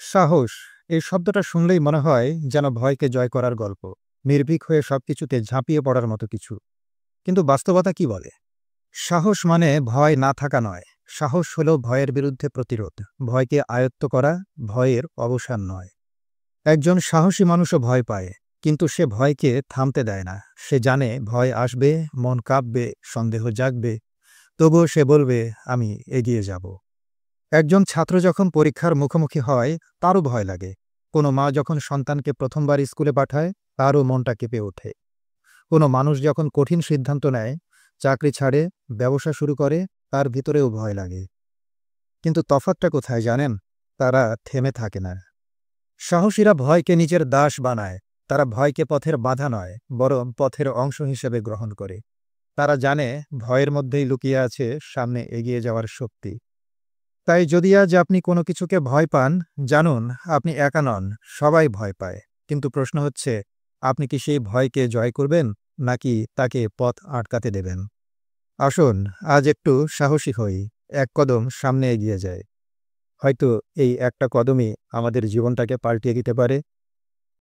সাহস এই শব্দটা শুনলেই মনে হয় যেন ভয়কে জয় করার গল্প, নির্ভীক হয়ে সবকিছুতে ঝাঁপিয়ে পড়ার মতো কিছু। কিন্তু বাস্তবতা কি বলে? সাহস মানে ভয় না থাকা নয়। সাহস হলো ভয়ের বিরুদ্ধে প্রতিরোধ, ভয়কে আয়ত্ত করা, ভয়ের অবসান নয়। একজন সাহসী মানুষও ভয় পায়, কিন্তু সে ভয়কে থামতে দেয় না। সে জানে ভয় আসবে, মন কাঁপবে, সন্দেহ জাগবে, তবুও সে বলবে, আমি এগিয়ে যাব। একজন ছাত্র যখন পরীক্ষার মুখোমুখি হয়, তারও ভয় লাগে। কোনো মা যখন সন্তানকে প্রথমবার স্কুলে পাঠায়, তারও মনটা কেঁপে ওঠে। কোনো মানুষ যখন কঠিন সিদ্ধান্ত নেয়, চাকরি ছাড়ে, ব্যবসা শুরু করে, তার ভিতরেও ভয় লাগে। কিন্তু তফাৎটা কোথায় জানেন? তারা থেমে থাকে না। সাহসীরা ভয়কে নিজের দাস বানায়। তারা ভয়কে পথের বাধা নয়, বরং পথের অংশ হিসেবে গ্রহণ করে। তারা জানে ভয়ের মধ্যেই লুকিয়ে আছে সামনে এগিয়ে যাওয়ার শক্তি। তাই যদি আজ আপনি কোনো কিছুকে ভয় পান, জানুন আপনি একা নন, সবাই ভয় পায়। কিন্তু প্রশ্ন হচ্ছে, আপনি কি সেই ভয়কে জয় করবেন, নাকি তাকে পথ আটকাতে দেবেন? আসুন আজ একটু সাহসী হই, এক কদম সামনে এগিয়ে যায়। হয়তো এই একটা কদমই আমাদের জীবনটাকে পাল্টিয়ে দিতে পারে।